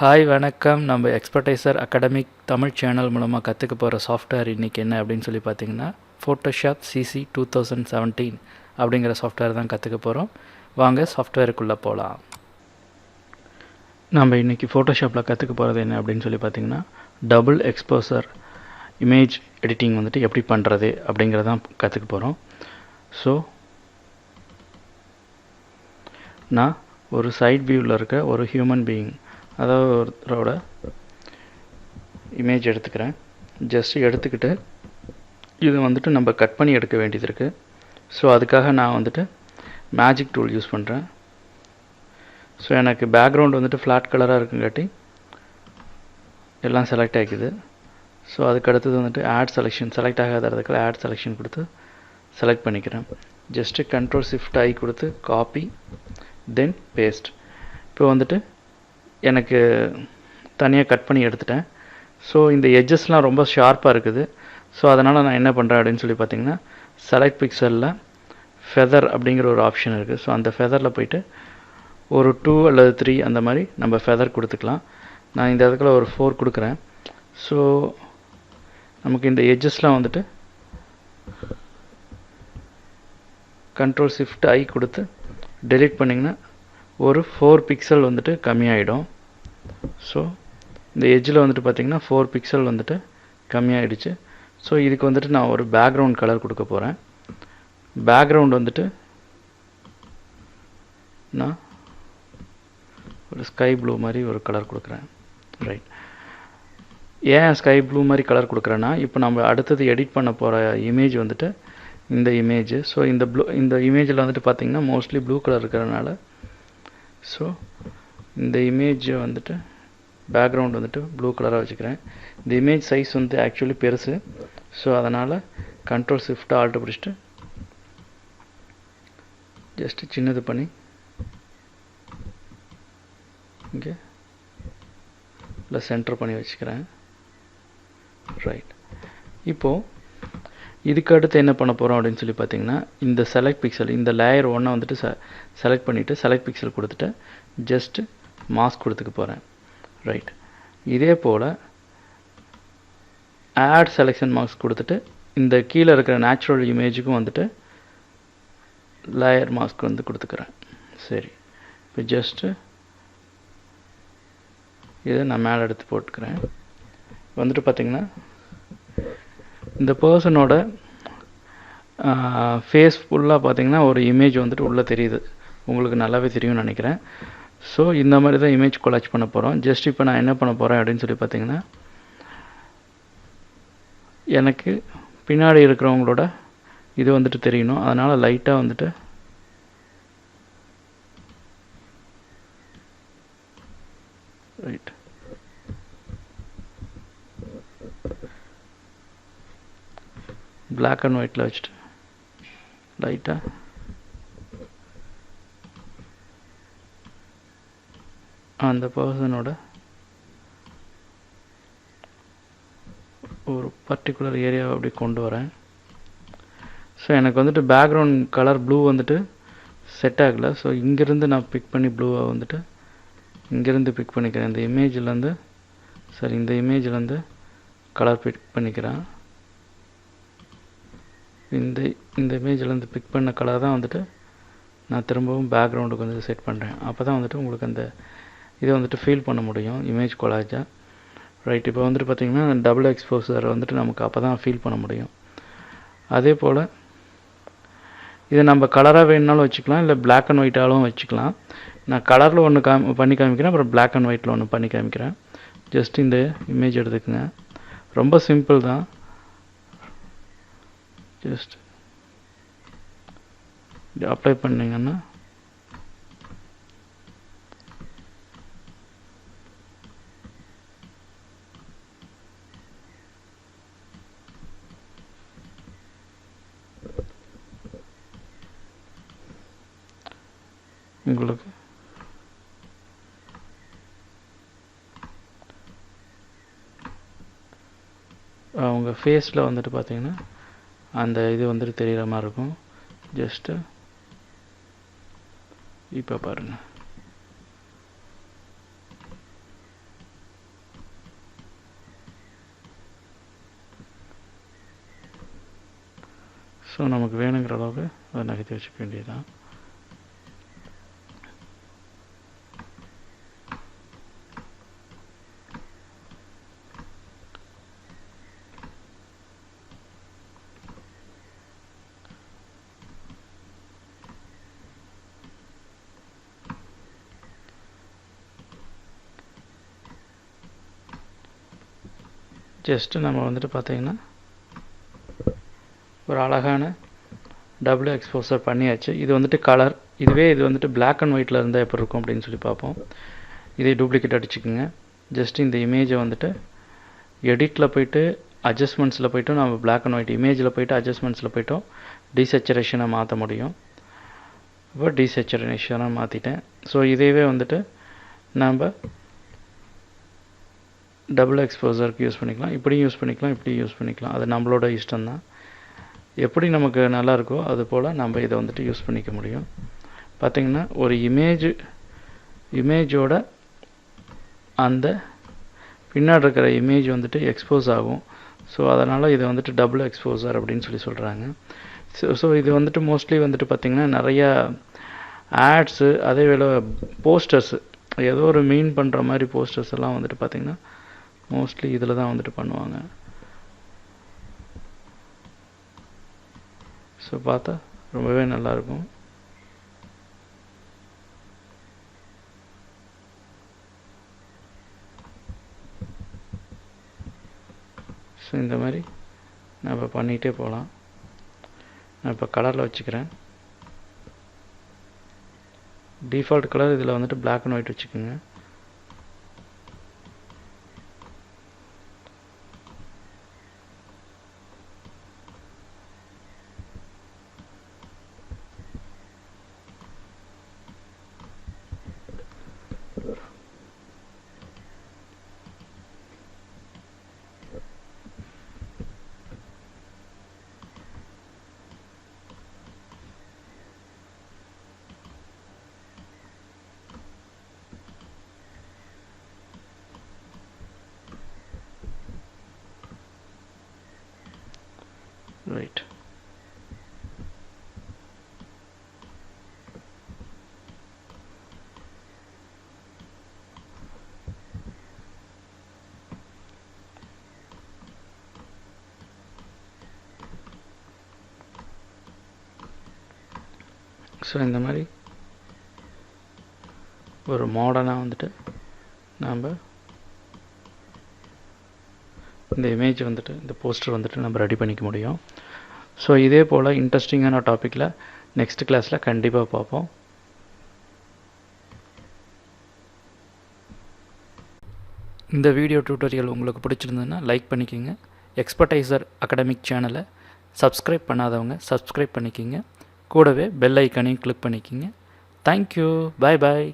Hi வணக்கம். நம்ம Expertiser academic Tamil channel மூலமாக கற்றுக்க போகிற சாஃப்ட்வேர் இன்றைக்கி என்ன அப்படின்னு சொல்லி பார்த்தீங்கன்னா ஃபோட்டோஷாப் சிசி 2017 அப்படிங்கிற சாஃப்ட்வேர் தான் கற்றுக்க போகிறோம். வாங்க சாஃப்ட்வேருக்குள்ளே போகலாம். நம்ம இன்றைக்கி ஃபோட்டோஷாப்பில் கற்றுக்க போகிறது என்ன அப்படின்னு சொல்லி பார்த்தீங்கன்னா டபுள் எக்ஸ்போசர் இமேஜ் எடிட்டிங் வந்துட்டு எப்படி பண்ணுறது அப்படிங்கிறதான் கற்றுக்க போகிறோம். ஸோ நான் ஒரு சைட் வியூவில் இருக்க ஒரு ஹியூமன் பீயிங், அதாவது ஒருத்தரோட இமேஜ் எடுத்துக்கிறேன். ஜஸ்ட் எடுத்துக்கிட்டு இது வந்துட்டு நம்ம கட் பண்ணி எடுக்க வேண்டியது இருக்குது. ஸோ அதுக்காக நான் வந்துட்டு மேஜிக் டூல் யூஸ் பண்ணுறேன். ஸோ எனக்கு பேக்ரவுண்ட் வந்துட்டு ஃப்ளாட் கலராக இருக்குங்காட்டி எல்லாம் செலக்ட் ஆகிக்குது. ஸோ அதுக்கு அடுத்தது வந்துட்டு ஆட் செலெக்ஷன், செலக்ட் ஆகாத இடத்துல ஆட் செலெக்ஷன் கொடுத்து செலக்ட் பண்ணிக்கிறேன். ஜஸ்ட்டு Ctrl+Shift+I கொடுத்து காப்பி தென் பேஸ்ட். இப்போ வந்துட்டு எனக்கு தனியாக கட் பண்ணி எடுத்துட்டேன். ஸோ இந்த எட்ஜஸ்லாம் ரொம்ப ஷார்ப்பாக இருக்குது. ஸோ அதனால் நான் என்ன பண்ணுறேன் அப்படின்னு சொல்லி பார்த்தீங்கன்னா செலக்ட் பிக்சலில் ஃபெதர் அப்படிங்கிற ஒரு ஆப்ஷன் இருக்குது. ஸோ அந்த ஃபெதரில் போயிட்டு ஒரு 2 அல்லது 3 அந்த மாதிரி நம்ம ஃபெதர் கொடுத்துக்கலாம். நான் இந்த இடத்துல ஒரு 4 கொடுக்குறேன். ஸோ நமக்கு இந்த எட்ஜஸ்லாம் வந்துட்டு Ctrl+Shift+I கொடுத்து டெலீட் பண்ணிங்கன்னா ஒரு 4 பிக்சல் வந்துட்டு கம்மியாயிடும். ஸோ இந்த எட்ஜில் வந்துட்டு பார்த்திங்கன்னா 4 பிக்சல் வந்துட்டு கம்மியாயிடுச்சு. ஸோ இதுக்கு வந்துட்டு நான் ஒரு பேக்ரவுண்ட் கலர் கொடுக்க போகிறேன். பேக்ரவுண்ட் வந்துட்டு நான் ஒரு ஸ்கை ப்ளூ மாதிரி ஒரு கலர் கொடுக்குறேன். ரைட். ஏன் ஸ்கை ப்ளூ மாதிரி கலர் கொடுக்குறேன்னா, இப்போ நம்ம அடுத்தது எடிட் பண்ண போகிற இமேஜ் வந்துட்டு இந்த இமேஜ். ஸோ இந்த இமேஜில் வந்துட்டு பார்த்திங்கன்னா மோஸ்ட்லி ப்ளூ கலர் இருக்கிறதுனால ஸோ இந்த இமேஜை வந்துட்டு பேக்ரவுண்ட் வந்துட்டு ப்ளூ கலராக வச்சுக்கிறேன். இந்த இமேஜ் சைஸ் வந்து ஆக்சுவலி பெருசு. ஸோ அதனால் Ctrl+Shift+Alt பிடிச்சிட்டு ஜஸ்ட்டு சின்னது பண்ணி இங்கே இல்லை சென்டர் பண்ணி வச்சுக்கிறேன். ரைட். இப்போது இதுக்கு அடுத்து என்ன பண்ண போகிறோம் அப்படின்னு சொல்லி பார்த்தீங்கன்னா இந்த செலக்ட் பிக்சல், இந்த லேயர் ஒன்றை வந்துட்டு செலக்ட் பண்ணிவிட்டு செலக்ட் பிக்சல் கொடுத்துட்டு ஜஸ்ட்டு மாஸ்க் கொடுத்துக்க போகிறேன். ரைட். இதே போல் ஆட் செலெக்ஷன் மாஸ்க் கொடுத்துட்டு இந்த கீழே இருக்கிற நேச்சுரல் இமேஜுக்கும் வந்துட்டு லேயர் மாஸ்க் வந்து கொடுத்துக்கிறேன். சரி. இப்போ ஜஸ்ட்டு இதை நான் மேலே எடுத்து போட்டுக்கிறேன். வந்துட்டு பார்த்திங்கன்னா இந்த பர்சனோட ஃபேஸ் ஃபுல்லாக பார்த்திங்கன்னா ஒரு இமேஜ் வந்துட்டு உள்ளே தெரியுது. உங்களுக்கு நல்லாவே தெரியும்னு நினைக்கிறேன். ஸோ இந்த மாதிரி தான் இமேஜ் கொலாஜ் பண்ண போகிறோம். ஜஸ்ட் இப்போ நான் என்ன பண்ண போகிறேன் அப்படின்னு சொல்லி பார்த்தீங்கன்னா எனக்கு பின்னாடி இருக்கிறவங்களோட இது வந்துட்டு தெரியணும். அதனால் லைட்டாக வந்துட்டு ரைட் பிளாக் அண்ட் ஒயிட்டில் வச்சுட்டு லைட்டாக அந்த பர்சனோட ஒரு பர்டிகுலர் ஏரியாவை அப்படி கொண்டு வரேன். ஸோ எனக்கு வந்துட்டு பேக்ரவுண்ட் கலர் ப்ளூ வந்துட்டு செட் ஆகலை. ஸோ இங்கேருந்து நான் பிக் பண்ணி ப்ளூவை வந்துட்டு இங்கேருந்து பிக் பண்ணிக்கிறேன். இந்த இமேஜிலேருந்து இந்த இமேஜிலேருந்து கலர் பிக் பண்ணிக்கிறேன். இந்த இமேஜிலேருந்து பிக் பண்ண கலர் தான் வந்துட்டு நான் திரும்பவும் பேக்ரவுண்டுக்கு வந்து செட் பண்ணுறேன். அப்போ தான் வந்துட்டு உங்களுக்கு அந்த இதை வந்துட்டு ஃபீல் பண்ண முடியும் இமேஜ் கொலாஜாக. ரைட். இப்போ வந்துட்டு பார்த்திங்கன்னா டபுள் எக்ஸ்போசர் வந்துட்டு நமக்கு அப்போ தான் ஃபீல் பண்ண முடியும். அதே போல் இதை நம்ம கலராக வேணுனாலும் வச்சுக்கலாம், இல்லை பிளாக் அண்ட் ஒயிட்டாலும் வச்சுக்கலாம். நான் கலரில் ஒன்று பண்ணி காமிக்கிறேன், அப்புறம் பிளாக் அண்ட் ஒயிட்டில் ஒன்று பண்ணி காமிக்கிறேன். ஜஸ்ட் இந்த இமேஜ் எடுத்துக்கங்க. ரொம்ப சிம்பிள் தான். ஜஸ்ட் இது அப்ளை பண்ணிங்கன்னா உங்களுக்கு அவங்க ஃபேஸில் வந்துட்டு பார்த்தீங்கன்னா அந்த இது வந்துட்டு தெரிகிற மாதிரி இருக்கும். ஜஸ்ட்டு இப்போ பாருங்கள். ஸோ நமக்கு வேணுங்கிற அளவுக்கு அதை நகர்த்தி வச்சுக்க வேண்டியதுதான். ஜஸ்ட்டு நம்ம வந்துட்டு பார்த்திங்கன்னா ஒரு அழகான டபுள் எக்ஸ்போசர் பண்ணியாச்சு. இது வந்துட்டு கலர், இதுவே இது வந்துட்டு பிளாக் அண்ட் ஒயிட்டில் இருந்தால் எப்படி இருக்கும் அப்படின்னு சொல்லி பார்ப்போம். இதே டூப்ளிகேட் அடிச்சுக்குங்க. ஜஸ்ட் இந்த இமேஜை வந்துட்டு எடிட்டில் போய்ட்டு அட்ஜஸ்ட்மெண்ட்ஸில் போய்ட்டு நம்ம பிளாக் அண்ட் ஒயிட் இமேஜில் போய்ட்டு அட்ஜஸ்ட்மெண்ட்ஸில் போய்ட்டோம் டீசேச்சுரேஷனை மாற்ற முடியும். இப்போ டீசேச்சுரேஷனை மாற்றிட்டேன். ஸோ இதேவே வந்துட்டு நம்ம டபுள் எக்ஸ்போசருக்கு யூஸ் பண்ணிக்கலாம், இப்படியும் யூஸ் பண்ணிக்கலாம், இப்படியும் யூஸ் பண்ணிக்கலாம். அது நம்மளோட இஷ்டம்தான். எப்படி நமக்கு நல்லா இருக்கோ அது போல் நம்ம இதை வந்துட்டு யூஸ் பண்ணிக்க முடியும். பார்த்திங்கன்னா ஒரு இமேஜோட அந்த பின்னாடி இருக்கிற இமேஜ் வந்துட்டு எக்ஸ்போஸ் ஆகும். ஸோ அதனால் இதை வந்துட்டு டபுள் எக்ஸ்போசர் அப்படின்னு சொல்லி சொல்கிறாங்க. ஸோ இது வந்துட்டு மோஸ்ட்லி வந்துட்டு பார்த்திங்கன்னா நிறையா ஆட்ஸு, அதே வேளை போஸ்டர்ஸு, ஏதோ ஒரு மீன் பண்ணுற மாதிரி போஸ்டர்ஸ் எல்லாம் வந்துட்டு பார்த்திங்கன்னா மோஸ்ட்லி இதில் தான் வந்துட்டு பண்ணுவாங்க. ஸோ பார்த்தா ரொம்பவே நல்லாயிருக்கும். ஸோ இந்த மாதிரி நம்ம பண்ணிகிட்டே போகலாம். நான் இப்போ கலரில் வச்சுக்கிறேன். டிஃபால்ட் கலர் இதில் வந்துட்டு பிளாக் அண்ட் ஒயிட் வச்சுக்கோங்க. ரைட். ஸோ இந்த மாதிரி ஒரு மாடர்னாக வந்துட்டு நாம் இந்த இமேஜ் வந்துட்டு இந்த போஸ்டர் வந்துட்டு நம்ம ரெடி பண்ணிக்க முடியும். ஸோ இதே போல் இன்ட்ரெஸ்டிங்கான டாப்பிக்கில் நெக்ஸ்ட் கிளாஸில் கண்டிப்பாக பார்ப்போம். இந்த வீடியோ டியூட்டோரியல் உங்களுக்கு பிடிச்சிருந்ததுன்னா லைக் பண்ணிக்கோங்க. எக்ஸ்பர்டைசர் அகாடமிக் சேனலை சப்ஸ்கிரைப் பண்ணாதவங்க சப்ஸ்கிரைப் பண்ணிக்கிங்க. கூடவே பெல் ஐக்கானையும் கிளிக் பண்ணிக்கிங்க. தேங்க்யூ. பாய் பாய்.